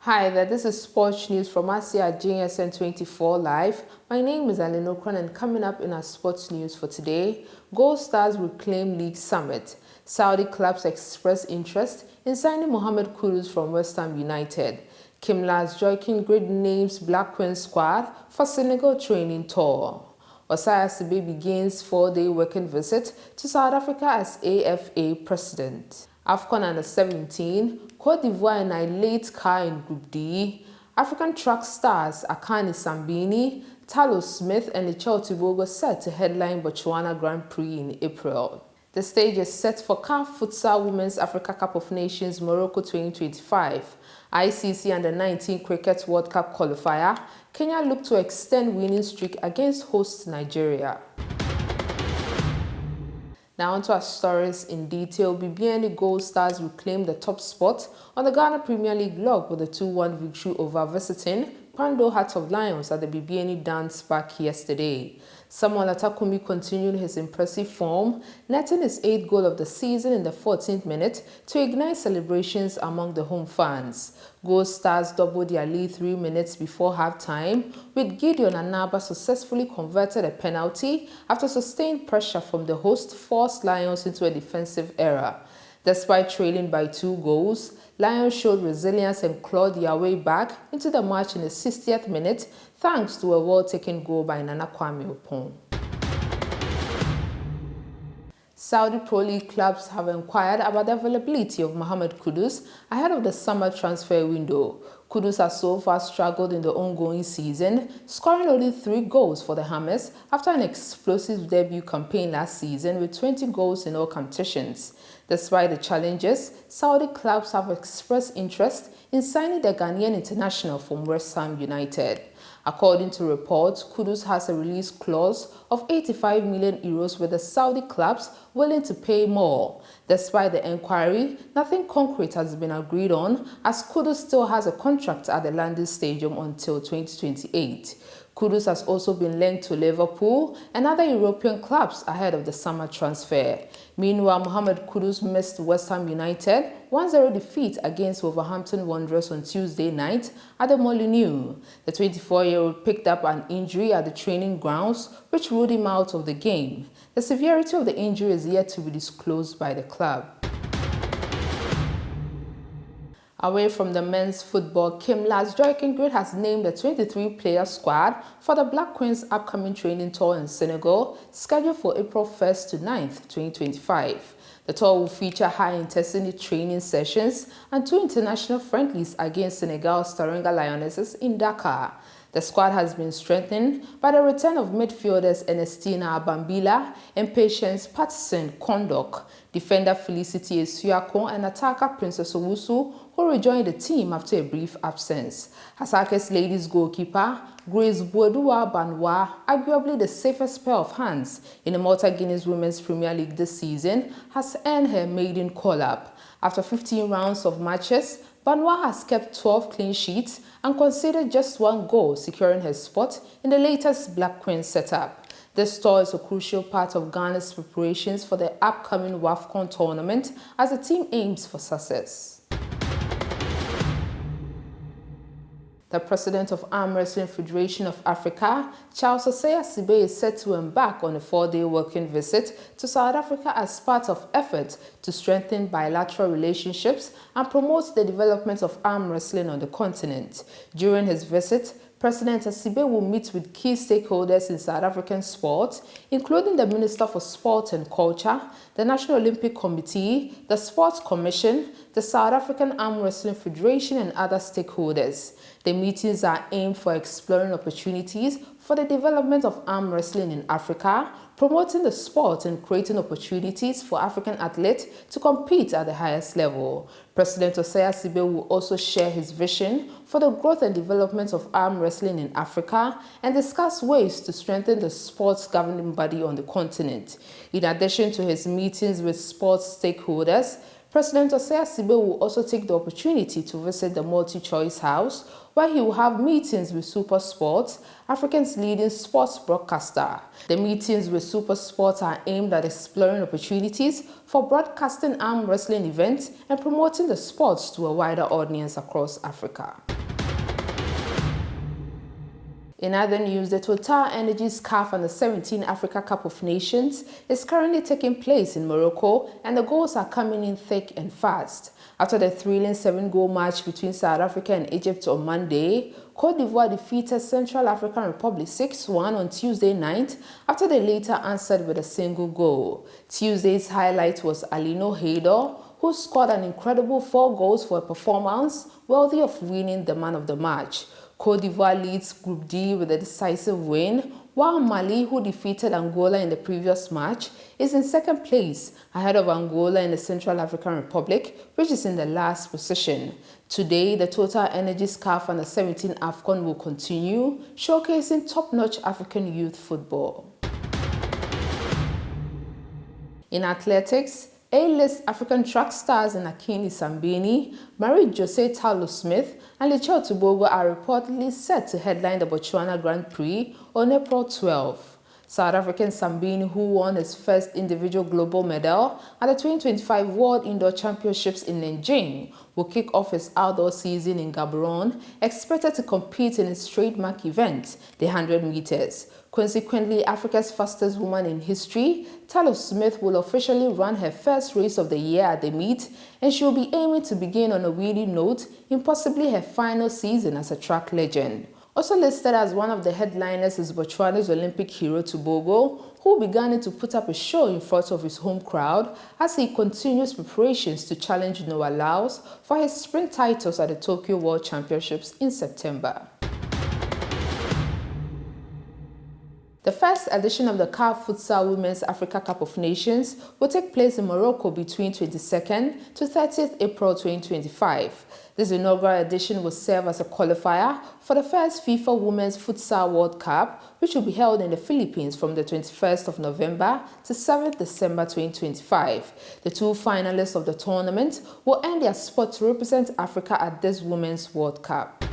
Hi there, this is Sports News from Asia GSN 24 Live. My name is Aline Okran, and coming up in our sports news for today, Gold Stars reclaim League Summit. Saudi clubs express interest in signing Mohamed Kudus from West Ham United. Kimlas Joaquin Grid names Black Queen squad for Senegal training tour. Osaya Sibe begins 4-day working visit to South Africa as AFA president. AFCON Under-17, Cote d'Ivoire annihilate CAR in Group D. African track stars Akani Sambini, Talo Smith and Lichel Tibogo set to headline Botswana Grand Prix in April. The stage is set for CAF Futsal Women's Africa Cup of Nations Morocco 2025. ICC Under-19 Cricket World Cup qualifier, Kenya look to extend winning streak against host Nigeria. Now onto our stories in detail. BBN Gold Stars reclaimed the top spot on the Ghana Premier League log with a 2-1 victory over visiting Pando Heart of Lions at the BBN Dance Park yesterday. Samuel Atakumi continued his impressive form, netting his 8th goal of the season in the 14th minute to ignite celebrations among the home fans. Gold Stars doubled their lead 3 minutes before halftime, with Gideon Anaba successfully converted a penalty after sustained pressure from the host forced Lions into a defensive error. Despite trailing by 2 goals, Lions showed resilience and clawed their way back into the match in the 60th minute thanks to a well-taken goal by Nana Kwame Opon. Saudi Pro League clubs have inquired about the availability of Mohamed Kudus ahead of the summer transfer window. Kudus has so far struggled in the ongoing season, scoring only 3 goals for the Hammers after an explosive debut campaign last season with 20 goals in all competitions. Despite the challenges, Saudi clubs have expressed interest in signing the Ghanaian international from West Ham United. According to reports, Kudus has a release clause of 85 million euros with the Saudi clubs willing to pay more. Despite the inquiry, nothing concrete has been agreed on as Kudus still has a contract at the London Stadium until 2028. Kudus has also been linked to Liverpool and other European clubs ahead of the summer transfer. Meanwhile, Mohamed Kudus missed West Ham United 1-0 defeat against Wolverhampton Wanderers on Tuesday night at the Molineux. The 24-year-old picked up an injury at the training grounds, which ruled him out of the game. The severity of the injury is yet to be disclosed by the club. Away from the men's football, Kimlas Joaquin Grid has named the 23-player squad for the Black Queens' upcoming training tour in Senegal, scheduled for April 1st to 9th, 2025. The tour will feature high-intensity training sessions and 2 international friendlies against Senegal's Teranga Lionesses in Dakar. The squad has been strengthened by the return of midfielders Ernestina Bambila and Patience Patterson Kondok, defender Felicity Esuako and attacker Princess Owusu, who rejoined the team after a brief absence. Hasake's ladies goalkeeper Grace Boudouwa Banwa, arguably the safest pair of hands in the Malta Guineas Women's Premier League this season, has earned her maiden call-up. After 15 rounds of matches, Banwa has kept 12 clean sheets and conceded just 1 goal, securing her spot in the latest Black Queen setup. This tour is a crucial part of Ghana's preparations for the upcoming WAFCON tournament as the team aims for success. The president of Arm Wrestling Federation of Africa, Charles Osaya Sibe, is set to embark on a 4-day working visit to South Africa as part of efforts to strengthen bilateral relationships and promote the development of arm wrestling on the continent. During his visit, President Asibe will meet with key stakeholders in South African sport, including the Minister for Sport and Culture, the National Olympic Committee, the Sports Commission, the South African Arm Wrestling Federation, and other stakeholders. The meetings are aimed for exploring opportunities for the development of arm wrestling in Africa, promoting the sport and creating opportunities for African athletes to compete at the highest level. President Osaya Sibe will also share his vision for the growth and development of arm wrestling in Africa and discuss ways to strengthen the sports governing body on the continent. In addition to his meetings with sports stakeholders, President Osei Sibe will also take the opportunity to visit the Multi-Choice House, where he will have meetings with Super Sports, Africa's leading sports broadcaster. The meetings with Super Sports are aimed at exploring opportunities for broadcasting arm wrestling events and promoting the sports to a wider audience across Africa. In other news, the Total Energies CAF Under-17 Africa Cup of Nations is currently taking place in Morocco, and the goals are coming in thick and fast. After the thrilling 7-goal match between South Africa and Egypt on Monday, Cote d'Ivoire defeated Central African Republic 6-1 on Tuesday night after they later answered with a single goal. Tuesday's highlight was Alino Haydor, who scored an incredible 4 goals for a performance worthy of winning the man of the match. Cote d'Ivoire leads Group D with a decisive win, while Mali, who defeated Angola in the previous match, is in second place, ahead of Angola and the Central African Republic, which is in the last position. Today, the Total Energies CAF Under-17 AFCON will continue, showcasing top-notch African youth football. In athletics, A-list African track stars in Akini Sambini, Marie-José Tallow-Smith, and Lichel Tubogo are reportedly set to headline the Botswana Grand Prix on April 12. South African Sambini, who won his first individual global medal at the 2025 World Indoor Championships in Nanjing, will kick off his outdoor season in Gaborone, expected to compete in his trademark event, the 100 meters. Consequently, Africa's fastest woman in history, Tallow-Smith will officially run her first race of the year at the meet, and she will be aiming to begin on a winning note in possibly her final season as a track legend. Also listed as one of the headliners is Botswana's Olympic hero Tubogo, who began to put up a show in front of his home crowd as he continues preparations to challenge Noah Lyles for his sprint titles at the Tokyo World Championships in September. The first edition of the CAF Futsal Women's Africa Cup of Nations will take place in Morocco between 22nd to 30th April 2025. This inaugural edition will serve as a qualifier for the first FIFA Women's Futsal World Cup, which will be held in the Philippines from the 21st of November to 7th December 2025. The 2 finalists of the tournament will earn their spot to represent Africa at this Women's World Cup.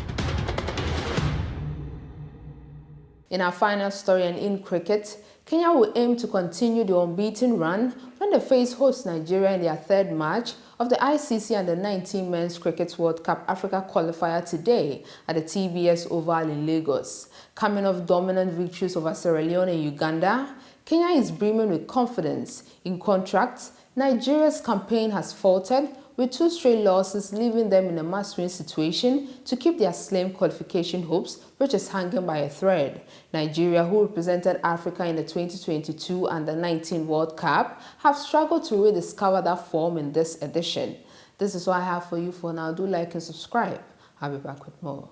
In our final story and in cricket, Kenya will aim to continue the unbeaten run when they face host Nigeria in their 3rd match of the ICC Under-19 Men's Cricket World Cup Africa qualifier today at the TBS Oval in Lagos. Coming off dominant victories over Sierra Leone and Uganda, Kenya is brimming with confidence. In contrast, Nigeria's campaign has faltered, with 2 straight losses leaving them in a must-win situation to keep their slim qualification hopes, which is hanging by a thread. Nigeria, who represented Africa in the 2022 Under-19 World Cup, have struggled to rediscover that form in this edition. This is what I have for you for now. Do like and subscribe. I'll be back with more.